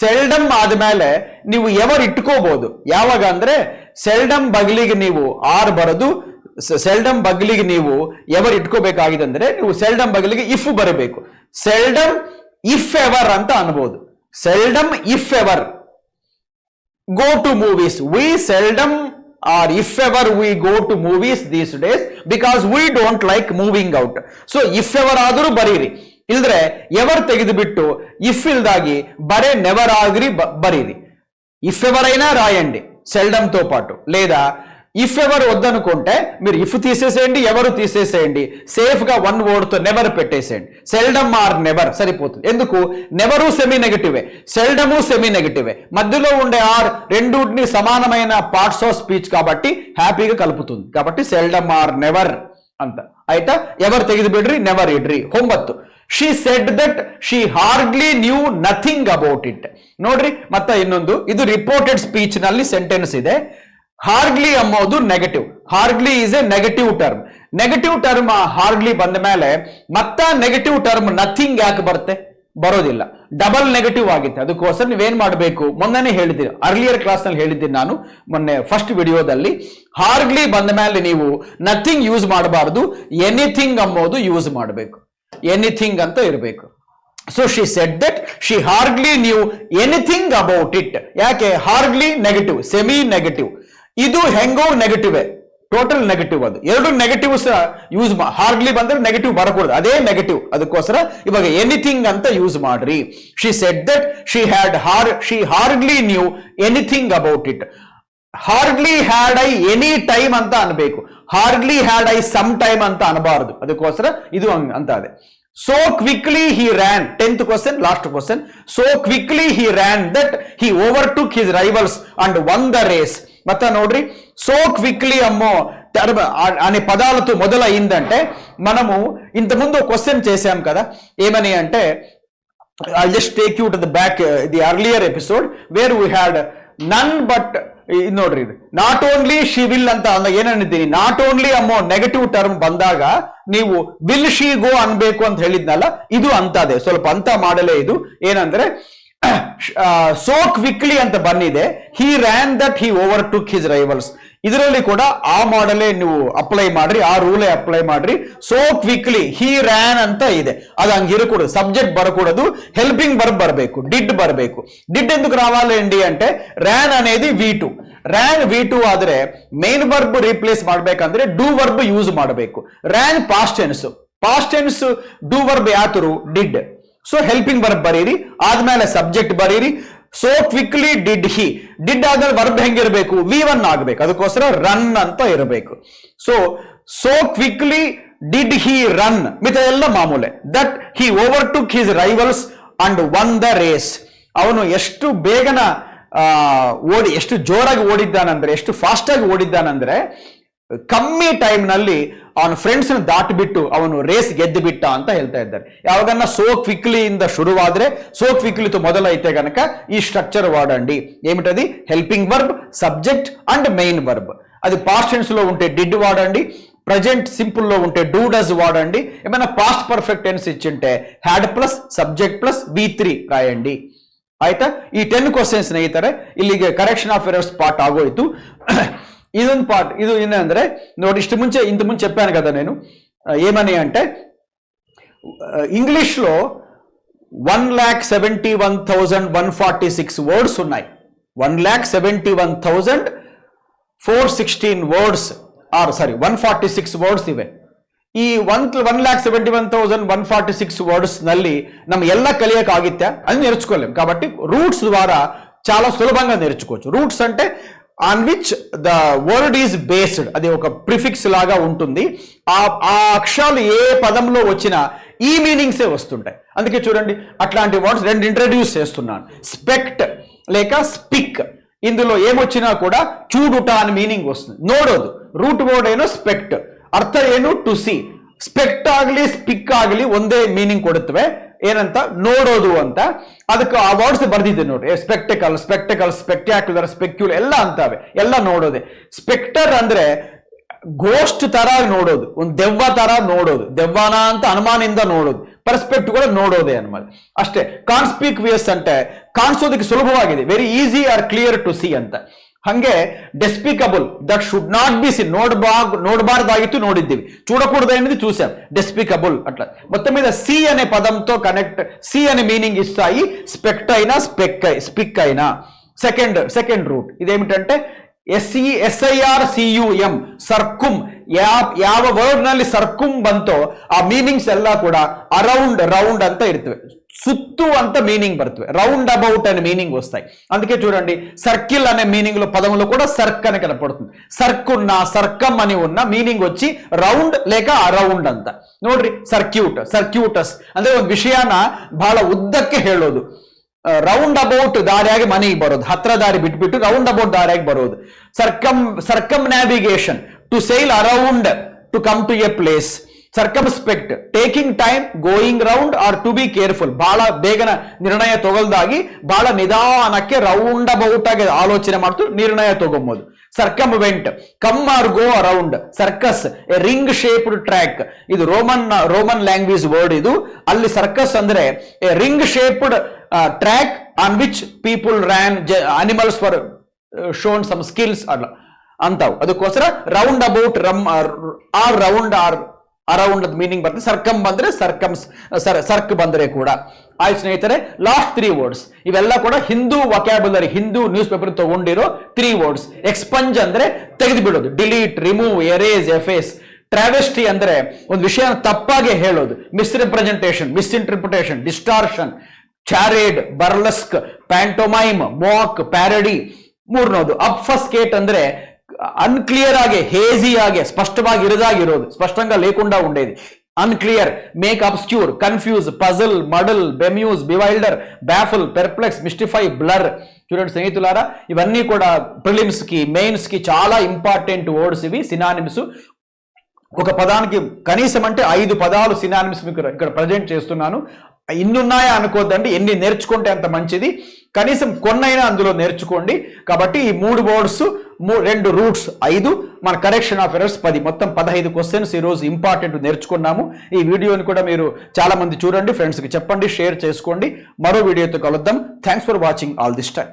ಸೆಲ್ಡಮ್ ಆದ್ಮೇಲೆ ನೀವು ಎವರ್ ಇಟ್ಕೋಬಹುದು. ಯಾವಾಗ ಅಂದ್ರೆ ಸೆಲ್ಡಮ್ ಬಗ್ಲಿಗೆ ನೀವು ಆರ್ ಬರೋದು, ಸೆಲ್ಡಮ್ ಬಗ್ಲಿಗೆ ನೀವು ಎವರ್ ಇಟ್ಕೋಬೇಕಾಗಿದೆ ಅಂದ್ರೆ ನೀವು ಸೆಲ್ಡಮ್ ಬಗ್ಲಿಗೆ ಇಫ್ ಬರಬೇಕು. ಸೆಲ್ಡಮ್ ಇಫ್ ಎವರ್ ಅಂತ ಅನ್ಬೋದು. Seldom if ever go to movies, we seldom or if ever we go to movies these days because we don't like moving out. so if ever ಆದರೂ ಬರೀರಿ, ಇಲ್ದ್ರೆ ಎವರ್ ತೆಗೆದು ಬಿಟ್ಟು ಇಫ್ ಇಲ್ದಾಗಿ ಬರೇ ನೆವರ್ ಆಗ್ರಿ బరీరి. ఇఫ్ ఎవర్ అయినా రాయండి సెల్డమ్ తో పాటు, లేదా ఇఫ్ ఎవర్ వద్దనుకుంటే మీరు ఇఫ్ తీసేసేయండి, ఎవరు తీసేసేయండి, సేఫ్ గా వన్ వర్డ్ తో నెవర్ పెట్టేసేయండి. సెల్డమ్ ఆర్ నెవర్ సరిపోతుంది. ఎందుకు? నెవరు సెమీ నెగటివే, సెల్డము సెమీ నెగటివే, మధ్యలో ఉండే ఆర్ రెండుని సమానమైన పార్ట్స్ ఆఫ్ స్పీచ్ కాబట్టి హ్యాపీగా కలుపుతుంది. కాబట్టి సెల్డమ్ ఆర్ నెవర్ ಅಂತ. ಆಯ್ತಾ? ఎవరు ತೆಗೆದು ಬಿಡ್ರಿ, ನೆವರ್ ಇಡ್ರಿ. 9, she said that she hardly knew nothing about it. ನೋಡ್ರಿ, ಮತ್ತೆ ಇನ್ನೊಂದು, ಇದು ರಿಪೋರ್ಟೆಡ್ ಸ್ಪೀಚ್ ನಲ್ಲಿ ಸೆಂಟೆನ್ಸ್ ಇದೆ. ಹಾರ್ಡ್ಲಿ ಅನ್ನೋದು negative, hardly is a negative term. Negative term hardly ಬಂದ ಮೇಲೆ ಮತ್ತ ನೆಗೆಟಿವ್ ಟರ್ಮ್ ನಥಿಂಗ್ ಯಾಕೆ ಬರುತ್ತೆ? ಬರೋದಿಲ್ಲ, ಡಬಲ್ ನೆಗೆಟಿವ್ ಆಗಿತ್ತು. ಅದಕ್ಕೋಸ್ಕರ ನೀವೇನ್ ಮಾಡಬೇಕು? ಮೊನ್ನೆನೇ ಹೇಳಿದ್ದೀನಿ, ಅರ್ಲಿಯರ್ ಕ್ಲಾಸ್ ನಲ್ಲಿ ಹೇಳಿದ್ದೀನಿ ನಾನು, ಮೊನ್ನೆ ಫಸ್ಟ್ ವಿಡಿಯೋದಲ್ಲಿ. ಹಾರ್ಡ್ಲಿ ಬಂದ ಮೇಲೆ ನೀವು ನಥಿಂಗ್ ಯೂಸ್ ಮಾಡಬಾರದು, ಎನಿಥಿಂಗ್ ಅನ್ನೋದು ಯೂಸ್ ಮಾಡಬೇಕು. ಎನಿಥಿಂಗ್ ಅಂತ ಇರಬೇಕು. So she said that she hardly knew anything about it. ಯಾಕೆ? Hardly negative, semi negative. ಇದು ಹೆಂಗೋ ನೆಗೆಟಿವ್, ಟೋಟಲ್ ನೆಗೆಟಿವ್. ಅದು ಎರಡು ನೆಗೆಟಿವ್ ಯೂಸ್ ಹಾರ್ಡ್ಲಿ ಬಂದ್ರೆ ನೆಗೆಟಿವ್ ಬರಕೂಡದು, ಅದೇ ನೆಗೆಟಿವ್. ಅದಕ್ಕೋಸ್ಕರ ಇವಾಗ ಎನಿಥಿಂಗ್ ಅಂತ ಯೂಸ್ ಮಾಡ್ರಿ. She said that she hardly knew anything about it. Hardly had I any time ಅಂತ ಅನ್ಬೇಕು, hardly had I some time ಅಂತ ಅನ್ಬಾರದು. ಅದಕ್ಕೋಸ್ಕರ ಇದು ಅಂತ ಅದೇ. So quickly he ran, 10th question, last question. So quickly he ran that he overtook his rivals and won the race. ಮತ್ತೆ ನೋಡ್ರಿ, so quickly అమ్మో టర్మ్ అనే పదాలతో మొదలు అయిందంటే మనము ఇంత ముందు క్వశ్చన్ చేశాం కదా. ఏమని అంటే, I'll just take you to the back, the earlier episode where we had none but, ನೋಡ್ರಿ, ನಾಟ್ ಓನ್ಲಿ ಶಿ ವಿಲ್ ಅಂತ ಏನನ್ನಿದ್ದೀನಿ. ನಾಟ್ ಓನ್ಲಿ ಅಮ್ಮೋ ನೆಗೆಟಿವ್ ಟರ್ಮ್ ಬಂದಾಗ ನೀವು ವಿಲ್ ಶಿ ಗೋ ಅನ್ಬೇಕು ಅಂತ ಹೇಳಿದ್ನಲ್ಲ, ಇದು ಅಂತದೇ, ಸ್ವಲ್ಪ ಅಂತ ಮಾಡಲೇ ಇದು. ಏನಂದ್ರೆ ಸೋ ಕ್ವಿಕ್ಲಿ ಅಂತ ಬಂದಿದೆ, he ran that he overtook his rivals. ಇದರಲ್ಲಿ ಕೂಡ ಆ ಮಾಡಲೇ ನೀವು ಅಪ್ಲೈ ಮಾಡ್ರಿ, ಆ ರೂಲೇ ಅಪ್ಲೈ ಮಾಡ್ರಿ. ಸೋ ಕ್ವಿಕ್ಲಿ ಹಿ ರ್ಯಾನ್ ಅಂತ ಇದೆ, ಅದು ಹಂಗಿರಕೂಡದು. ಸಬ್ಜೆಕ್ಟ್ ಬರಕೂಡದು, ಹೆಲ್ಪಿಂಗ್ ವರ್ಬ್ ಬರಬೇಕು, ಡಿಡ್ ಬರಬೇಕು. ಡಿಡ್ ఎందుకు రావాలండి అంటే ರ್ಯಾನ್ అనేది V2. ರ್ಯಾನ್ V2 ಆದ್ರೆ ಮೇನ್ ವರ್ಬ್ ರಿಪ್ಲೇಸ್ ಮಾಡ್ಬೇಕಂದ್ರೆ ಡೂ ವರ್ಬ್ ಯೂಸ್ ಮಾಡಬೇಕು. Ran past tense, past tense do verb ಯಾತರು? ಡಿಡ್. ಸೊ ಹೆಲ್ಪಿಂಗ್ ವರ್ಬ್ ಬರೀರಿ, ಆದ್ಮೇಲೆ ಸಬ್ಜೆಕ್ಟ್ ಬರೀರಿ. So quickly did he, did ಆದ್ಮೇಲೆ ವರ್ಬ್ ಹೆಂಗಿರ್ಬೇಕು? V1 ಆಗ್ಬೇಕು. ಅದಕ್ಕೋಸ್ಕರ ರನ್ ಅಂತ ಇರಬೇಕು. So quickly did he run, ಮಿತ ಎಲ್ಲ ಮಾಮೂಲೆ. That he overtook his rivals and won the race. ಅವನು ಎಷ್ಟು ಬೇಗನ ಎಷ್ಟು ಜೋರಾಗಿ ಓಡಿದ್ದಾನಂದ್ರೆ, ಎಷ್ಟು ಫಾಸ್ಟ್ ಆಗಿ ಓಡಿದ್ದಾನಂದ್ರೆ ಕಮ್ಮಿ ಟೈಮ್ನಲ್ಲಿ ಅವನ ಫ್ರೆಂಡ್ಸ್ನ ದಾಟಿಬಿಟ್ಟು ಅವನು ರೇಸ್ ಗೆದ್ದು ಬಿಟ್ಟ ಅಂತ ಹೇಳ್ತಾ ಇದ್ದಾರೆ. ಯಾವಾಗನ್ನ ಸೋ ಕ್ವಿಕ್ಲಿ ಇಂದ ಶುರುವಾದ್ರೆ ಸೋ ಕ್ವಿಕ್ಲಿతో మొదలైతే గనక ఈ స్ట్రక్చర్ వాడండి. ఏమిటది? Helping verb, subject and main verb. అది పాస్ట్ టెన్స్ లో ఉంటే డిడ్ వాడండి, ప్రజెంట్ సింపుల్ లో ఉంటే డూ డస్ వాడండి. ఏమైనా పాస్ట్ పర్ఫెక్ట్ టెన్స్ ఇచ్చింటే had plus subject plus V3 ರಾಯಂಡಿ. ಆಯ್ತಾ? ಈ 10 ಕ್ವಶನ್ಸ್ ಸ್ನೇಹಿತರೆ ಇಲ್ಲಿಗೆ ಕರೆಕ್ಷನ್ ಆಫ್ ಎರರ್ಸ್ ಪಾರ್ಟ್ ಆಗೋಯ್ತು. ಇದೊಂದು ಪಾರ್ಟ್. ಇದು ಏನಂದ್ರೆ ನೋಡಿ, ಇಂತ ಮುಂಚೆ చెప్పాను కదా నేను ఏమని అంటే ఇంగ్లీష్లో 1,71,146 వర్డ్స్ ఉన్నాయి. 1,71,416 వర్డ్స్ 146 ವರ್ಡ್ಸ್ ಇವೆ. ಈ 1,71,146 ವರ್ಡ್ಸ್ ನಲ್ಲಿ ನಮ್ಮ ಎಲ್ಲ ಕಲಿಯಕ್ಕಾಗಿತ್ತಾ అని నేర్చుకోలేం. కాబట్టి రూట్స్ ద్వారా చాలా సులభంగా నేర్చుకోవచ్చు. రూట్స్ అంటే on which the word is based, అది ఒక ప్రిఫిక్స్ లాగా ఉంటుంది. ఆ అక్షరాలు ఏ పదంలో వచ్చినా ఈ మీనింగ్సే వస్తుంటాయి. అందుకే చూడండి, అట్లాంటి వర్డ్స్ 2 ఇంట్రడ్యూస్ చేస్తున్నాను. స్పెక్ట్ లేక స్పిక్, ఇందులో ఏమొచ్చినా కూడా చూడుట అని మీనింగ్ వస్తుంది. ನೋಡೋದು ರೂಟ್ ವರ್ಡ್ ಏನೋ ಸ್ಪೆಕ್ಟ್, ಅರ್ಥ ಏನು ಟು ಸಿ. ಸ್ಪೆಕ್ಟ್ ಆಗಲಿ ಸ್ಪಿಕ್ ಆಗಲಿ ಒಂದೇ ಮೀನಿಂಗ್ ಕೊಡುತ್ತವೆ. ಏನಂತ? ನೋಡೋದು ಅಂತ. ಅದಕ್ಕೆ ಆ ವರ್ಡ್ಸ್ ಬರ್ದಿದ್ದೆ ನೋಡಿ, ಸ್ಪೆಕ್ಟಕಲ್, ಸ್ಪೆಕ್ಟ್ಯಾಕ್ಯುಲರ್, ಸ್ಪೆಕ್ಯುಲರ್ ಎಲ್ಲ ಅಂತವೆ, ಎಲ್ಲ ನೋಡೋದೆ. ಸ್ಪೆಕ್ಟರ್ ಅಂದ್ರೆ ಗೋಸ್ಟ್ ತರ ನೋಡೋದು, ಒಂದು ದೆವ್ವ ತರ ನೋಡೋದು, ದೆವ್ವನ ಅಂತ ಅನುಮಾನದಿಂದ ನೋಡೋದು. ಪರ್ಸ್ಪೆಕ್ಟ್ ಕೂಡ ನೋಡೋದೆ ಅನ್ಬೋದು ಅಷ್ಟೇ. ಕಾನ್ಸ್ಪಿಕ್ವಿಯಸ್ అంటే ಕಾಣಿಸೋದಕ್ಕೆ ಸುಲಭವಾಗಿದೆ, very easy or clear to see ಅಂತ. ಹಂಗೆ despicable, that should not be see, ನೋಡಬಾರ್ದಾಗಿತ್ತು ನೋಡಿದ್ದೀವಿ, చూడకూడదనేది చూసాం. డెస్పికబుల్ అట్లా మొత్తం మీద సి అనే పదంతో కనెక్ట్, సి అనే మీనింగ్ ఇస్తాయి. స్పెక్ట్ అయినా స్పిక్ అయినా. సెకండ్ రూట్ ఇదేమిటంటే SIRCUM, ಸರ್ಕುಮ್. ಯಾವ ವರ್ಡ್ ನಲ್ಲಿ ಸರ್ಕುಮ್ ಬಂತೋ ಆ ಮೀನಿಂಗ್ಸ್ ಎಲ್ಲ ಕೂಡ ರೌಂಡ್ ಅಂತ ಇರ್ತವೆ, ಸುತ್ತು ಅಂತ మీనింగ్ ಬರ್ತವೆ. రౌండ్ అబౌట్ అనే మీనింగ్ వస్తాయి. అందుకే చూడండి, సర్కిల్ అనే మీనింగ్ లో పదంలో కూడా సర్క్ అని కనపడుతుంది. సర్క్ ఉన్న, సర్కమ్ అని ఉన్న మీనింగ్ వచ్చి రౌండ్ లేక ಅರೌಂಡ್ ಅಂತ. ನೋಡ್ರಿ, ಸರ್ಕ್ಯೂಟಸ್ ಅಂದ್ರೆ ಒಂದು ವಿಷಯನ ಬಹಳ ಉದ್ದಕ್ಕೆ ಹೇಳೋದು. ರೌಂಡ್ ಅಬೌಟ್ ದಾರಿಯಾಗಿ ಮನೆಗೆ ಬರೋದು, ಹತ್ರ ದಾರಿ ಬಿಟ್ಬಿಟ್ಟು ರೌಂಡ್ ಅಬೌಟ್ ದಾರಿಯಾಗಿ ಬರೋದು. Circumnavigation, to sail around to come to a place. Circumspect, taking time, going round or to be careful. ಬಹಳ ಬೇಗನ ನಿರ್ಣಯ ತಗೊಳ್ದಾಗಿ ಬಹಳ ನಿಧಾನಕ್ಕೆ ರೌಂಡ್ ಅಬೌಟ್ ಆಗಿ ಆಲೋಚನೆ ಮಾಡ್ತು ನಿರ್ಣಯ ತಗೊಂಬೋದು. Circumvent, come or go around. Circus, a ring shaped track. ಇದು ರೋಮನ್ ಲ್ಯಾಂಗ್ವೇಜ್ ವರ್ಡ್ ಇದು. ಅಲ್ಲಿ ಸರ್ಕಸ್ ಅಂದ್ರೆ a ring shaped track on which people ran, animals for shown some skills ಅಲ್ಲ ಅಂತಾವು. ಅದಕ್ಕೋಸ್ಕರ ರೌಂಡ್ ಅಬೌಟ್, ಅರೌಂಡ್ ಅದ್ ಮೀನಿಂಗ್ ಬರ್ತದೆ. ಸರ್ಕಮ್ ಬಂದ್ರೆ ಸರ್ಕ್ ಬಂದ್ರೆ ಕೂಡ ಆಯ್ತು ಸ್ನೇಹಿತರೆ. ಲಾಸ್ಟ್ 3 ವರ್ಡ್ಸ್ ಇವೆಲ್ಲ ಕೂಡ Hindu vocabulary, Hindu news paper ತಗೊಂಡಿರೋ 3 ವರ್ಡ್ಸ್. ಎಕ್ಸ್ಪಂಜ್ ಅಂದ್ರೆ ತೆಗೆದು ಬಿಡೋದು, ಡಿಲೀಟ್, ರಿಮೂವ್, ಎರೇಸ್, ಎಫೇಸ್. ಟ್ರಾವೆಸ್ಟಿ ಅಂದ್ರೆ ಒಂದು ವಿಷಯ ತಪ್ಪಾಗಿ ಹೇಳೋದು, ಮಿಸ್ಇಂಟರ್ಪ್ರಿಟೇಷನ್, ಡಿಸ್ಟಾರ್ಷನ್. ಚಾರೇಡ್, ಬರ್ಲಸ್ಕ್, ಪ್ಯಾಂಟೋಮೈಮ್, ಮಾಕ್, ಪ್ಯಾರಡಿ. ಮೂರನೇದು ಅಬ್ಫಸ್ಕೇಟ್ ಅಂದ್ರೆ అన్క్లియర్ ఆగే, హేజీ ఆగే, స్పష్టವಾಗಿ ఇరదాగిరోదు, స్పష్టంగా లేకుండా ఉండేది. Unclear, make obscure, confuse, puzzle, muddle, bemuse, bewilder, baffle, perplex, mystify, blur. చూడండి స్నేహితులారా, ఇవన్నీ కూడా ప్రిలిమ్స్ కి, మెయిన్స్ కి చాలా ఇంపార్టెంట్ వర్డ్స్ ఇవి, సినానిమ్స్. ఒక పదానికి కనీసం అంటే 5 పదాలు సినానిమ్స్ మీకు ఇక్కడ ప్రజెంట్ చేస్తున్నాను. ఇన్నున్నాయా అనుకోద్దండి, ఎన్ని నేర్చుకుంటే అంత మంచిది. కనీసం కొన్నైనా అందులో నేర్చుకోండి. కాబట్టి ఈ 3 వర్డ్స్, 2 రూట్స్ 5, మన కరెక్షన్ ఆఫ్ ఎర్రర్స్ 10, మొత్తం 15 క్వశ్చన్స్ ఈ రోజు ఇంపార్టెంట్ నేర్చుకున్నాము. ఈ వీడియోని కూడా మీరు చాలా మంది చూడండి, ఫ్రెండ్స్కి చెప్పండి, షేర్ చేసుకోండి. మరో వీడియోతో కలుద్దాం. Thanks for watching all this time.